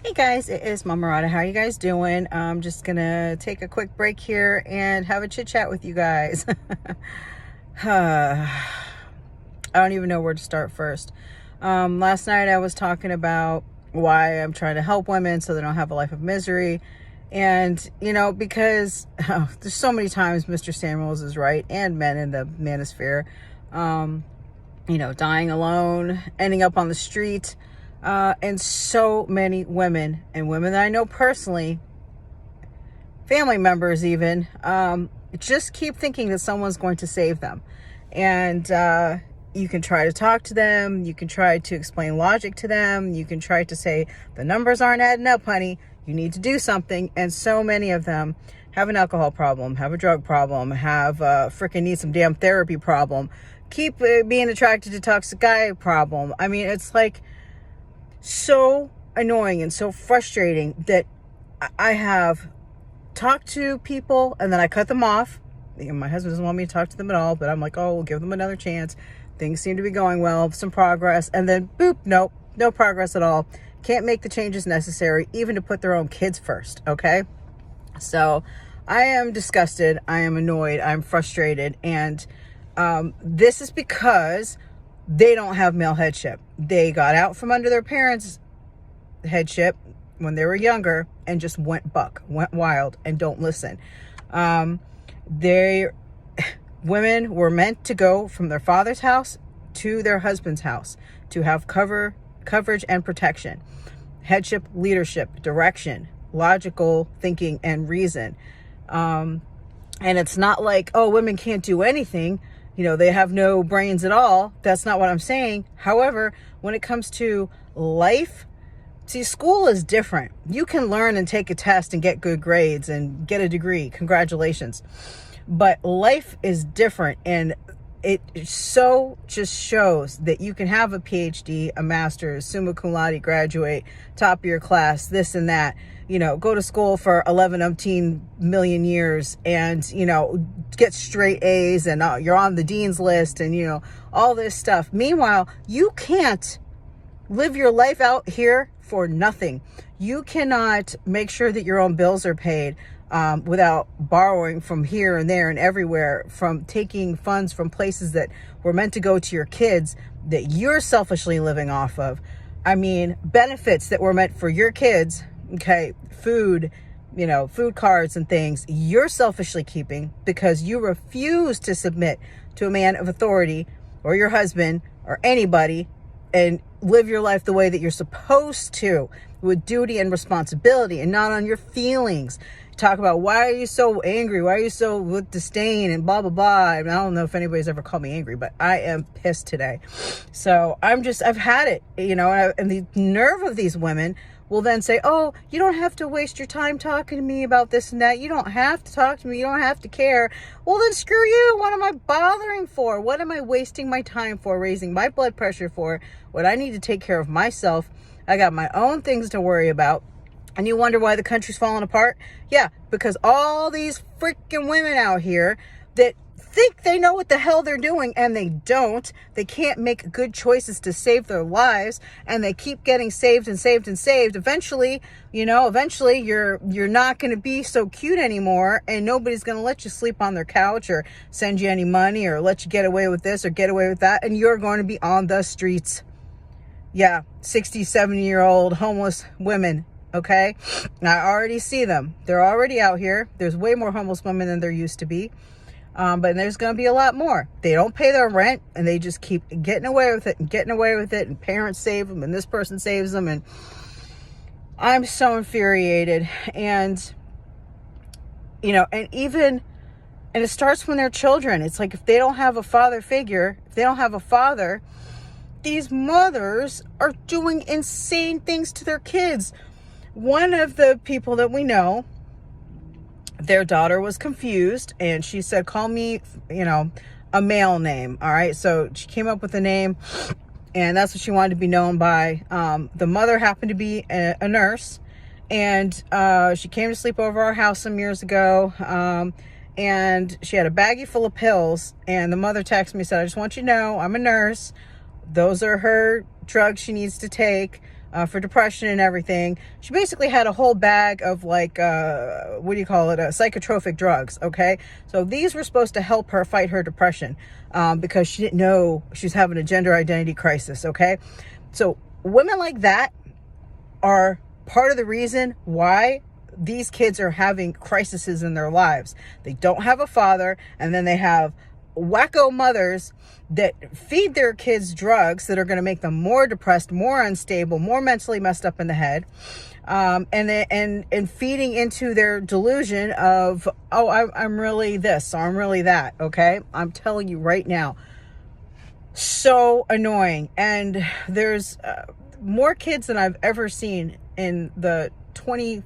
Hey guys, it is Mama Radha. How are you guys doing? I'm just gonna take a quick break here and have a chit chat with you guys. I don't even know where to start first. Last night I was talking about why I'm trying to help women so they don't have a life of misery. And, because there's so many times Mr. Samuels is right, and men in the manosphere, dying alone, ending up on the street. And so many women, and women that I know personally, family members even, just keep thinking that someone's going to save them. And you can try to talk to them. You can try to explain logic to them. You can try to say, the numbers aren't adding up, honey. You need to do something. And so many of them have an alcohol problem, have a drug problem, have freaking need some damn therapy problem, keep being attracted to toxic guy problem. I mean, it's like so annoying and so frustrating that I have talked to people and then I cut them off. My husband doesn't want me to talk to them at all, but I'm like, oh, we'll give them another chance. Things seem to be going well, some progress, and then boop, nope, no progress at all. Can't make the changes necessary, even to put their own kids first, okay? So I am disgusted, I am annoyed, I'm frustrated, and this is because they don't have male headship. They got out from under their parents' headship when they were younger and just went wild, and don't listen. Women were meant to go from their father's house to their husband's house to have coverage and protection, headship, leadership, direction, logical thinking, and reason. And it's not like, oh, women can't do anything. They have no brains at all. That's not what I'm saying. However, when it comes to life, see, school is different. You can learn and take a test and get good grades and get a degree. Congratulations. But life is different. And it so just shows that you can have a PhD, a master's, summa cum laude, graduate, top of your class, this and that, go to school for 11 million years and, get straight A's and you're on the dean's list and, all this stuff. Meanwhile, you can't live your life out here for nothing. You cannot make sure that your own bills are paid without borrowing from here and there and everywhere, from taking funds from places that were meant to go to your kids that you're selfishly living off of. I mean, benefits that were meant for your kids, okay, food, food cards and things, you're selfishly keeping because you refuse to submit to a man of authority or your husband or anybody and live your life the way that you're supposed to, with duty and responsibility and not on your feelings. Talk about, why are you so angry? Why are you so with disdain and blah, blah, blah. I don't know if anybody's ever called me angry, but I am pissed today. So I've had it, and the nerve of these women will then say, oh, you don't have to waste your time talking to me about this and that. You don't have to talk to me. You don't have to care. Well, then screw you. What am I bothering for? What am I wasting my time for, raising my blood pressure for, when I need to take care of myself? I got my own things to worry about. And you wonder why the country's falling apart? Yeah, because all these freaking women out here that think they know what the hell they're doing, and they don't. They can't make good choices to save their lives, and they keep getting saved and saved and saved. Eventually, you're not going to be so cute anymore, and nobody's going to let you sleep on their couch or send you any money or let you get away with this or get away with that, and you're going to be on the streets. Yeah, 60, 70-year-old homeless women. Okay, I already see them. They're already out here. There's way more homeless women than there used to be. But there's going to be a lot more. They don't pay their rent and they just keep getting away with it and parents save them and this person saves them. And I'm so infuriated. And and it starts when they're children. It's like, if they don't have a father figure, these mothers are doing insane things to their kids. One of the people that we know, their daughter was confused and she said, call me, a male name. All right. So she came up with a name and that's what she wanted to be known by. The mother happened to be a nurse, and she came to sleep over our house some years ago. And she had a baggie full of pills, and the mother texted me, said, I just want you to know I'm a nurse. Those are her drugs she needs to take. for depression and everything. She basically had a whole bag of like, psychotropic drugs, okay? So these were supposed to help her fight her depression because she didn't know she was having a gender identity crisis, okay? So women like that are part of the reason why these kids are having crises in their lives. They don't have a father, and then they have wacko mothers that feed their kids drugs that are going to make them more depressed, more unstable, more mentally messed up in the head, and feeding into their delusion of, oh, I'm really this, or I'm really that. Okay, I'm telling you right now, so annoying. And there's more kids than I've ever seen in the 20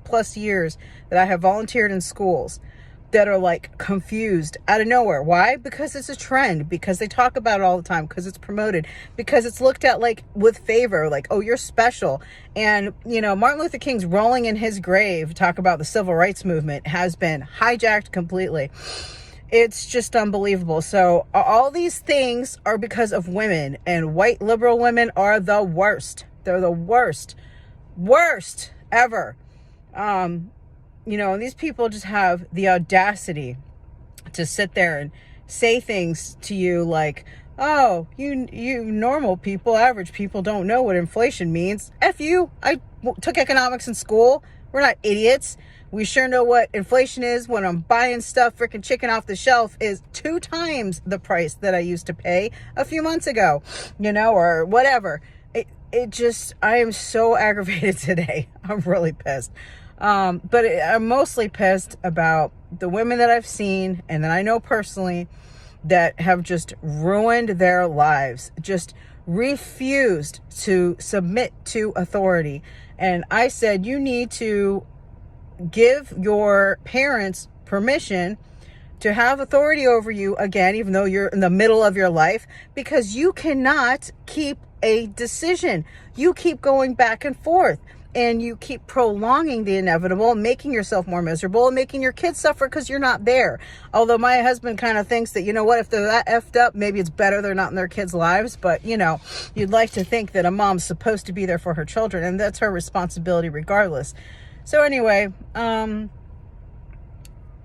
plus years that I have volunteered in schools that are like confused out of nowhere. Why? Because it's a trend, because they talk about it all the time, because it's promoted, because it's looked at like with favor, like, oh, you're special. And, Martin Luther King's rolling in his grave, talk about the civil rights movement, has been hijacked completely. It's just unbelievable. So all these things are because of women, and white liberal women are the worst. They're the worst ever. And these people just have the audacity to sit there and say things to you like, oh, you normal people, average people don't know what inflation means. F you. I took economics in school. We're not idiots. We sure know what inflation is when I'm buying stuff, freaking chicken off the shelf is 2 times the price that I used to pay a few months ago, or whatever. I am so aggravated today. I'm really pissed. But I'm mostly pissed about the women that I've seen and that I know personally that have just ruined their lives, just refused to submit to authority. And I said, you need to give your parents permission to have authority over you again, even though you're in the middle of your life, because you cannot keep a decision. You keep going back and forth. And you keep prolonging the inevitable, making yourself more miserable, and making your kids suffer because you're not there. Although my husband kind of thinks that, if they're that effed up, maybe it's better they're not in their kids' lives. But, you'd like to think that a mom's supposed to be there for her children, and that's her responsibility regardless. So anyway, and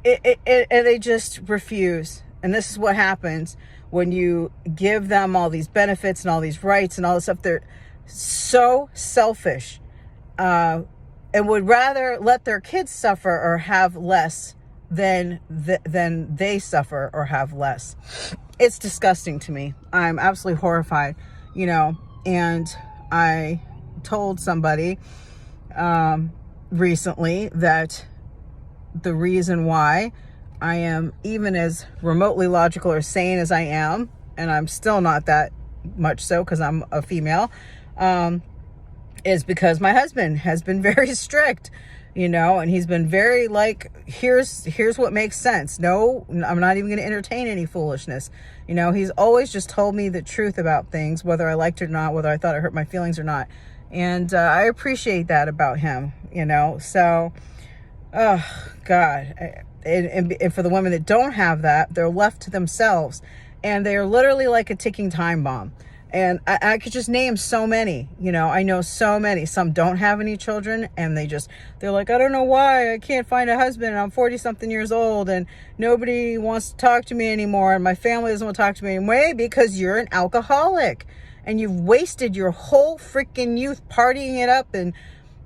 they just refuse. And this is what happens when you give them all these benefits and all these rights and all this stuff. They're so selfish. And would rather let their kids suffer or have less than they suffer or have less. It's disgusting to me. I'm absolutely horrified, and I told somebody recently that the reason why I am even as remotely logical or sane as I am, and I'm still not that much so because I'm a female, is because my husband has been very strict, and he's been very like, here's what makes sense. No, I'm not even going to entertain any foolishness. He's always just told me the truth about things, whether I liked it or not, whether I thought it hurt my feelings or not. And I appreciate that about him, so, oh God. And for the women that don't have that, they're left to themselves, and they're literally like a ticking time bomb. And I could just name so many, I know so many. Some don't have any children, and they're like, I don't know why I can't find a husband, and I'm 40 something years old, and nobody wants to talk to me anymore, and my family doesn't want to talk to me anymore, because you're an alcoholic and you've wasted your whole freaking youth partying it up and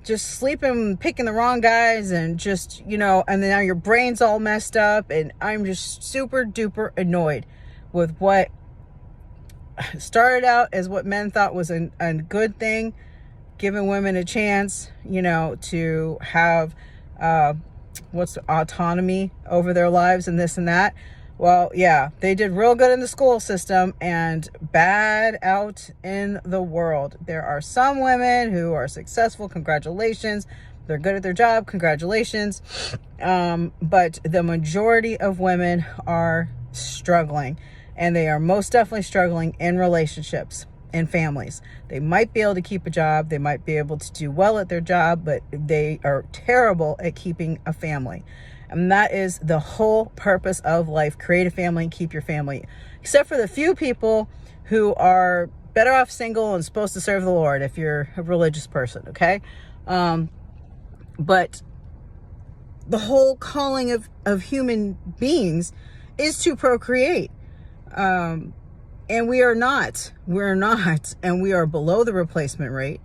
just sleeping, picking the wrong guys, and just, and then now your brain's all messed up. And I'm just super duper annoyed with what started out as what men thought was a good thing, giving women a chance, to have autonomy over their lives and this and that. Well, yeah, they did real good in the school system and bad out in the world. There are some women who are successful. Congratulations. They're good at their job. Congratulations. But the majority of women are struggling. And they are most definitely struggling in relationships and families. They might be able to keep a job. They might be able to do well at their job, but they are terrible at keeping a family. And that is the whole purpose of life. Create a family and keep your family. Except for the few people who are better off single and supposed to serve the Lord if you're a religious person, okay? But the whole calling of human beings is to procreate. And we're not, and we are below the replacement rate.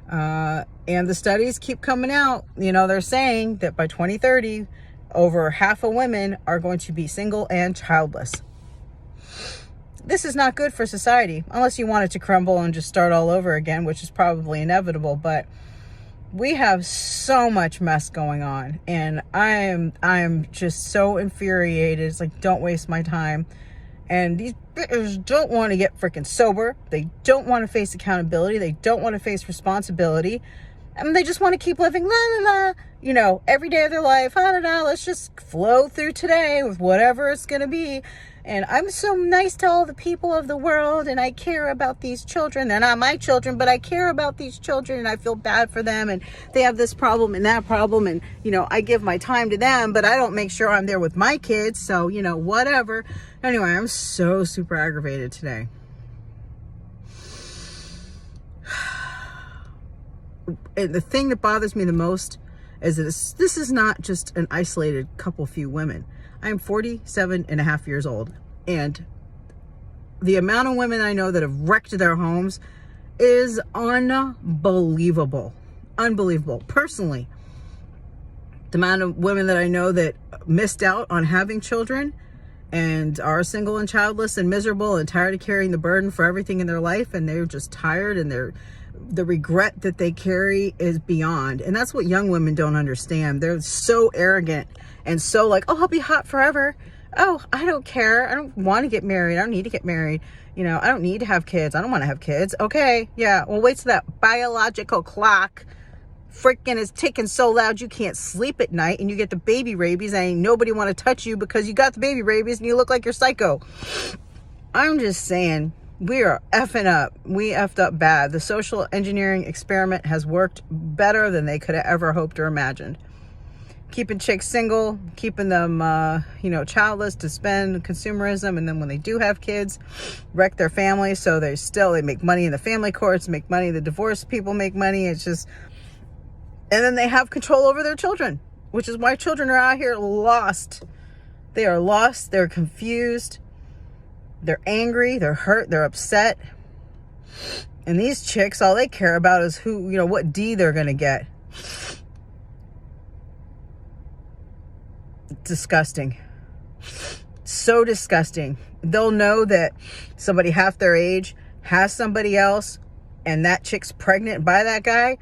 And the studies keep coming out. They're saying that by 2030, over half of women are going to be single and childless. This is not good for society, unless you want it to crumble and just start all over again, which is probably inevitable. But we have so much mess going on, and I am just so infuriated. It's like, don't waste my time. And these bitches don't want to get freaking sober. They don't want to face accountability. They don't want to face responsibility. And they just want to keep living la la la, every day of their life. La la la, let's just flow through today with whatever it's going to be. And I'm so nice to all the people of the world, and I care about these children. They're not my children, but I care about these children, and I feel bad for them, and they have this problem and that problem, and I give my time to them, but I don't make sure I'm there with my kids, so whatever. Anyway, I'm so super aggravated today. And the thing that bothers me the most is that this is not just an isolated few women. I'm 47 and a half years old, and the amount of women I know that have wrecked their homes is unbelievable. Personally, the amount of women that I know that missed out on having children and are single and childless and miserable and tired of carrying the burden for everything in their life, and they're just tired, and the regret that they carry is beyond. And that's what young women don't understand. They're so arrogant and so like, oh, I'll be hot forever. Oh, I don't care. I don't want to get married. I don't need to get married. I don't need to have kids. I don't want to have kids. Okay, yeah. Well, wait till that biological clock freaking is ticking so loud you can't sleep at night, and you get the baby rabies, and ain't nobody want to touch you because you got the baby rabies and you look like you're psycho. I'm just saying, we are effing up. We effed up bad. The social engineering experiment has worked better than they could have ever hoped or imagined. Keeping chicks single, keeping them, childless to spend consumerism. And then when they do have kids, wreck their families. So they make money in the family courts, make money. The divorce people make money. It's just, and then they have control over their children, which is why children are out here lost. They are lost. They're confused. They're angry, they're hurt, they're upset. And these chicks, all they care about is what D they're going to get. Disgusting. So disgusting. They'll know that somebody half their age has somebody else, and that chick's pregnant by that guy.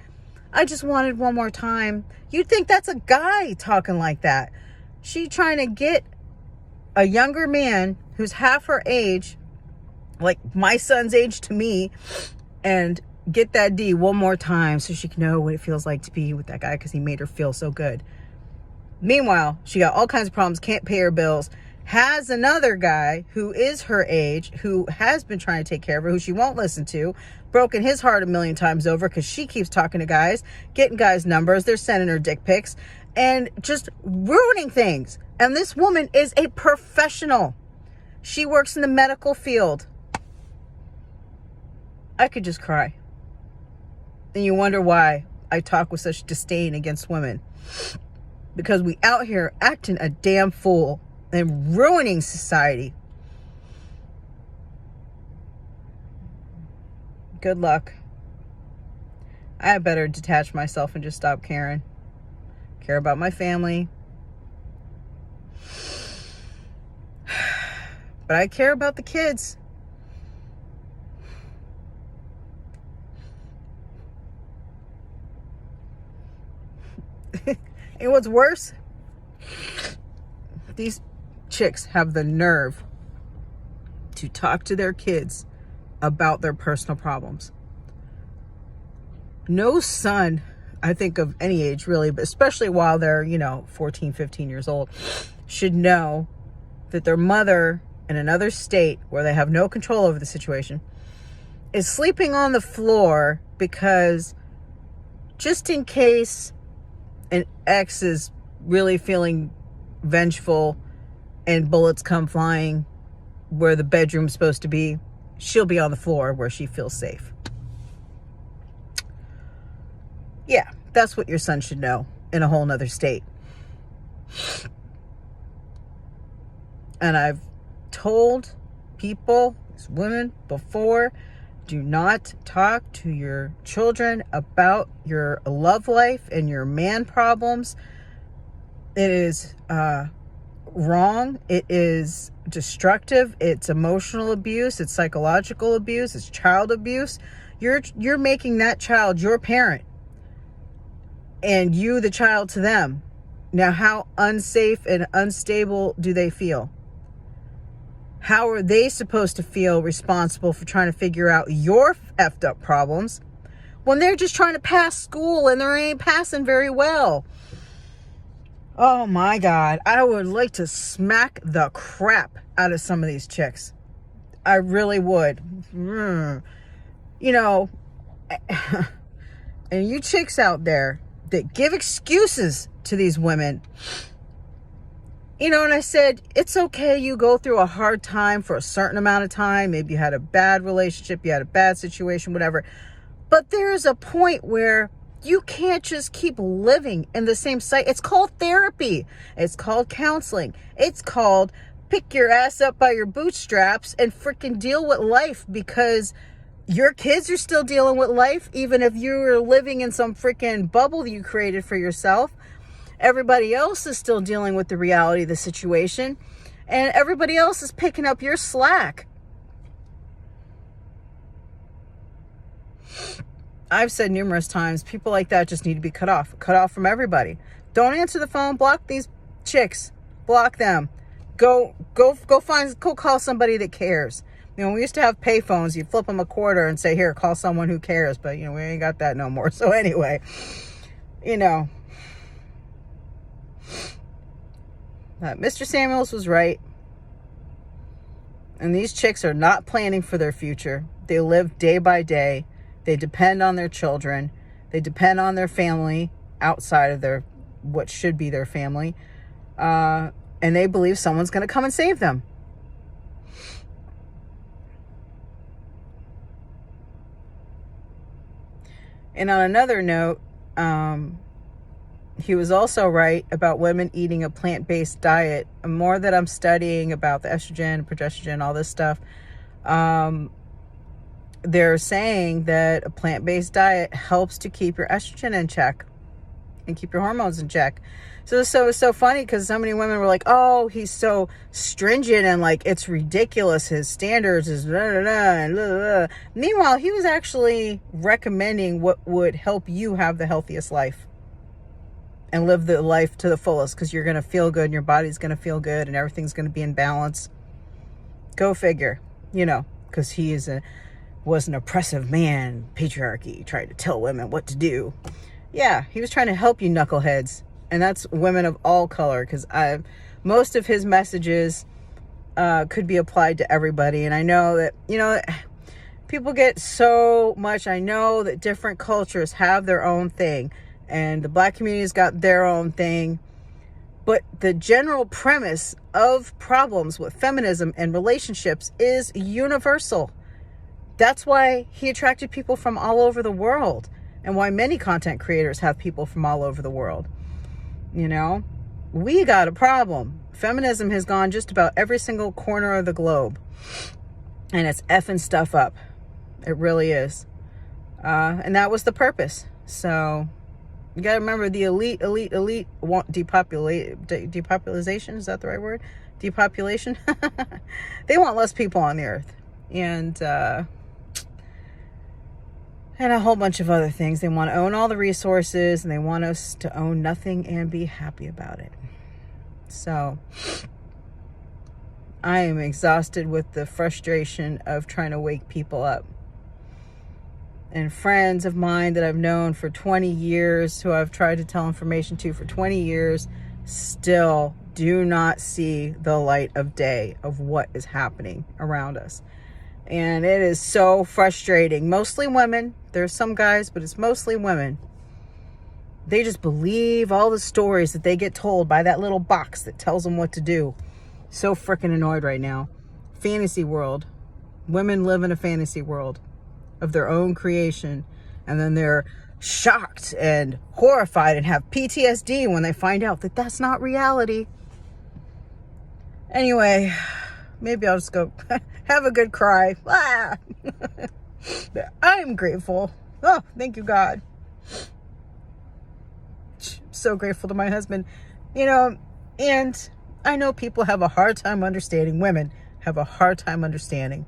I just wanted one more time. You'd think that's a guy talking like that. She trying to get a younger man who's half her age, like my son's age to me, and get that D one more time so she can know what it feels like to be with that guy because he made her feel so good. Meanwhile, she got all kinds of problems, can't pay her bills, has another guy who is her age, who has been trying to take care of her, who she won't listen to, broken his heart a million times over because she keeps talking to guys, getting guys' numbers, they're sending her dick pics, and just ruining things. And this woman is a professional. She works in the medical field. I could just cry. And you wonder why I talk with such disdain against women. Because we out here acting a damn fool and ruining society. Good luck. I had better detach myself and just stop caring. Care about my family. But I care about the kids. And what's worse, these chicks have the nerve to talk to their kids about their personal problems. No son, I think, of any age really, but especially while they're, 14, 15 years old, should know that their mother in another state where they have no control over the situation is sleeping on the floor because just in case an ex is really feeling vengeful and bullets come flying where the bedroom's supposed to be, she'll be on the floor where she feels safe. Yeah, that's what your son should know in a whole nother state. And I've told people, women before, do not talk to your children about your love life and your man problems. It is wrong. It is destructive. It's emotional abuse. It's psychological abuse. It's child abuse. You're making that child your parent, and you the child to them. Now, how unsafe and unstable do they feel? How are they supposed to feel responsible for trying to figure out your effed up problems when they're just trying to pass school and they ain't passing very well? Oh my God. I would like to smack the crap out of some of these chicks. I really would. You know, and you chicks out there that give excuses to these women. You know, and I said, it's okay, you go through a hard time for a certain amount of time. Maybe you had a bad relationship, you had a bad situation, whatever. But there is a point where you can't just keep living in the same cycle. It's called therapy. It's called counseling. It's called pick your ass up by your bootstraps and freaking deal with life, because your kids are still dealing with life, even if you're living in some freaking bubble that you created for yourself. Everybody else is still dealing with the reality of the situation, and everybody else is picking up your slack. I've said numerous times, people like that just need to be cut off from everybody. Don't answer the phone. Block these chicks. Block them. Go call somebody that cares. You know, we used to have pay phones. You'd flip them a quarter and say, here, call someone who cares. But, you know, we ain't got that no more. So anyway, you know, Mr. Samuels was right. And these chicks are not planning for their future. They live day by day. They depend on their children. They depend on their family outside of their, what should be their family. And they believe someone's going to come and save them. And on another note, he was also right about women eating a plant-based diet. The more that I'm studying about the estrogen, progesterone, all this stuff, they're saying that a plant-based diet helps to keep your estrogen in check and keep your hormones in check. So it's so funny, because so many women were like, oh, he's so stringent and like it's ridiculous, his standards is blah, blah, blah, blah, blah. Meanwhile, he was actually recommending what would help you have the healthiest life and live the life to the fullest, because you're going to feel good and your body's going to feel good and everything's going to be in balance. Go figure, you know, because he was an oppressive man. Patriarchy tried to tell women what to do. Yeah, he was trying to help you knuckleheads. And that's women of all color, because most of his messages could be applied to everybody. And I know that, you know, people get so much. I know that different cultures have their own thing, and the Black community's got their own thing. But the general premise of problems with feminism and relationships is universal. That's why he attracted people from all over the world, and why many content creators have people from all over the world. You know, we got a problem. Feminism has gone just about every single corner of the globe, and it's effing stuff up. It really is. And that was the purpose. So you got to remember, the elite want depopulation. Is that the right word? Depopulation. They want less people on the earth. And a whole bunch of other things. They want to own all the resources, and they want us to own nothing and be happy about it. So I am exhausted with the frustration of trying to wake people up. And friends of mine that I've known for 20 years, who I've tried to tell information to for 20 years, still do not see the light of day of what is happening around us. And it is so frustrating. Mostly women. There's some guys, but it's mostly women. They just believe all the stories that they get told by that little box that tells them what to do. So freaking annoyed right now. Fantasy world. Women live in a fantasy world of their own creation, and then they're shocked and horrified and have PTSD when they find out that that's not reality. Anyway, maybe I'll just go have a good cry. I'm grateful. Oh, thank you, God. So grateful to my husband. And I know people have a hard time understanding, women have a hard time understanding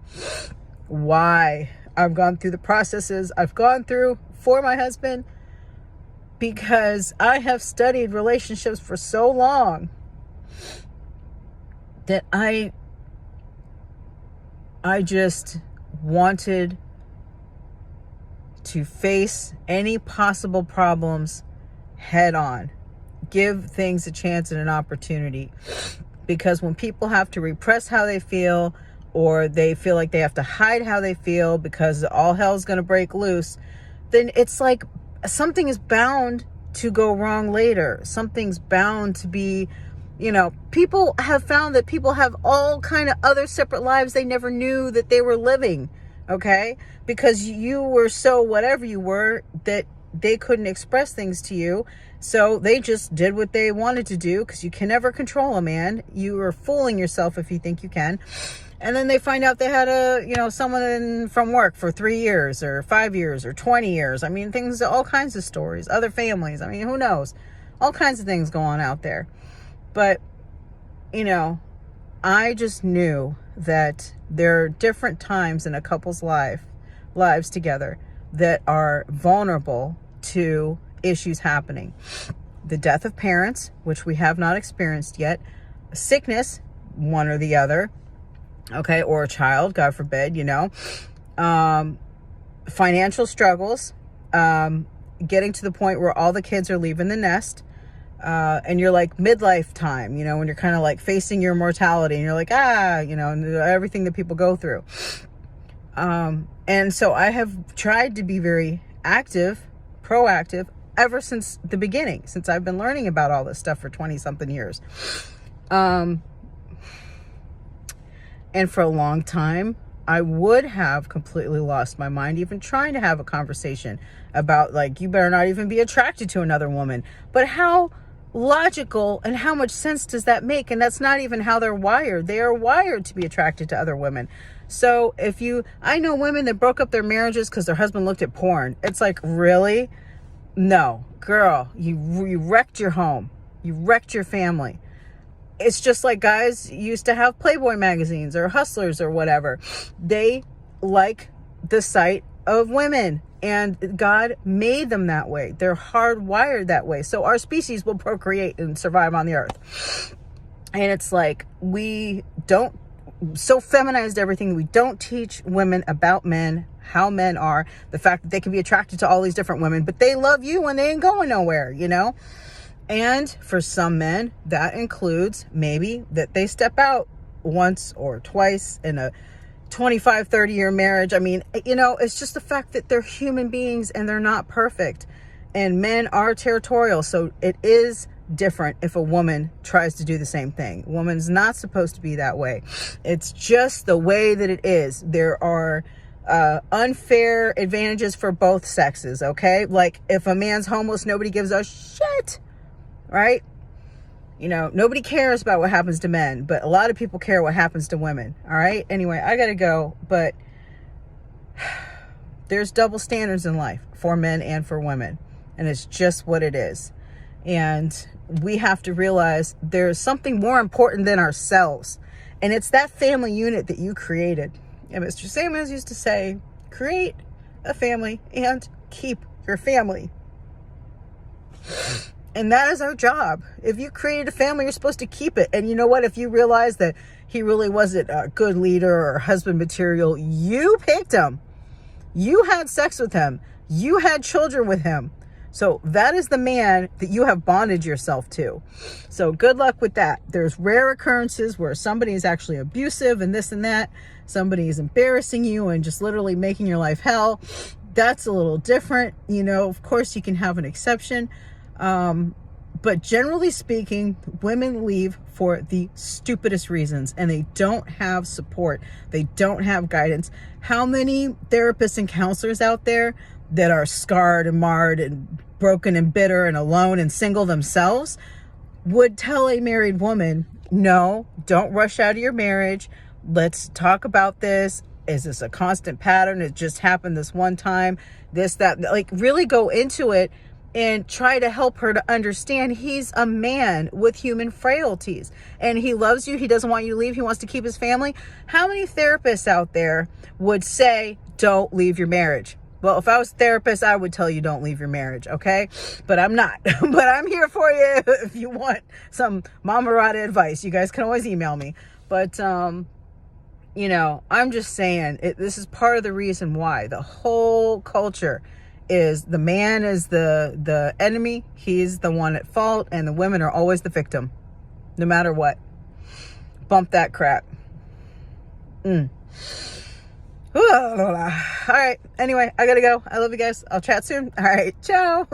why I've gone through the processes I've gone through for my husband, because I have studied relationships for so long that I just wanted to face any possible problems head on, give things a chance and an opportunity. Because when people have to repress how they feel, or they feel like they have to hide how they feel because all hell's going to break loose, then it's like something is bound to go wrong later. Something's bound to be, people have found that people have all kind of other separate lives they never knew that they were living. Okay? Because you were so whatever you were that they couldn't express things to you. So they just did what they wanted to do, because you can never control a man. You are fooling yourself if you think you can. And then they find out they had someone from work for 3 years or 5 years or 20 years. I mean, all kinds of stories, other families. I mean, who knows? All kinds of things go on out there. But, I just knew that there are different times in a couple's lives together that are vulnerable to issues happening. The death of parents, which we have not experienced yet, sickness, one or the other, okay, or a child, God forbid, financial struggles, getting to the point where all the kids are leaving the nest, and you're like midlife time, when you're kind of like facing your mortality, and you're like, everything that people go through. And so I have tried to be very active, proactive, ever since the beginning, since I've been learning about all this stuff for 20 something years. And for a long time, I would have completely lost my mind, even trying to have a conversation about, like, you better not even be attracted to another woman. But how logical and how much sense does that make? And that's not even how they're wired. They are wired to be attracted to other women. So I know women that broke up their marriages because their husband looked at porn. It's like, really? No, girl, you wrecked your home. You wrecked your family. It's just like guys used to have Playboy magazines or Hustlers or whatever. They like the sight of women, and God made them that way. They're hardwired that way. So our species will procreate and survive on the earth. And it's like, we don't so feminized everything. We don't teach women about men, how men are, the fact that they can be attracted to all these different women, but they love you when they ain't going nowhere, And for some men, that includes maybe that they step out once or twice in a 25, 30-year marriage. I mean, it's just the fact that they're human beings and they're not perfect. And men are territorial, so it is different if a woman tries to do the same thing. A woman's not supposed to be that way. It's just the way that it is. There are unfair advantages for both sexes, okay? Like, if a man's homeless, nobody gives a shit, right? Nobody cares about what happens to men, but a lot of people care what happens to women, all right? Anyway, I gotta go, but there's double standards in life for men and for women, and it's just what it is. And we have to realize there's something more important than ourselves, and it's that family unit that you created. And Mr. Samuels used to say, create a family and keep your family. And that is our job. If you created a family, you're supposed to keep it. And you know what? If you realize that he really wasn't a good leader or husband material, you picked him. You had sex with him. You had children with him. So that is the man that you have bonded yourself to. So good luck with that. There's rare occurrences where somebody is actually abusive and this and that. Somebody is embarrassing you and just literally making your life hell. That's a little different. Of course you can have an exception. But generally speaking, women leave for the stupidest reasons, and they don't have support. They don't have guidance. How many therapists and counselors out there that are scarred and marred and broken and bitter and alone and single themselves would tell a married woman, no, don't rush out of your marriage. Let's talk about this. Is this a constant pattern? It just happened this one time, this, that, like really go into it and try to help her to understand he's a man with human frailties and he loves you. He doesn't want you to leave. He wants to keep his family. How many therapists out there would say, don't leave your marriage? Well, if I was a therapist, I would tell you don't leave your marriage, okay? But I'm not. But I'm here for you if you want some Mama Radha advice. You guys can always email me. But, you know, I'm just saying, this is part of the reason why the whole culture is the man is the enemy. He's the one at fault, and the women are always the victim, no matter what. Bump that crap. All right. Anyway, I gotta go. I love you guys. I'll chat soon. All right. Ciao.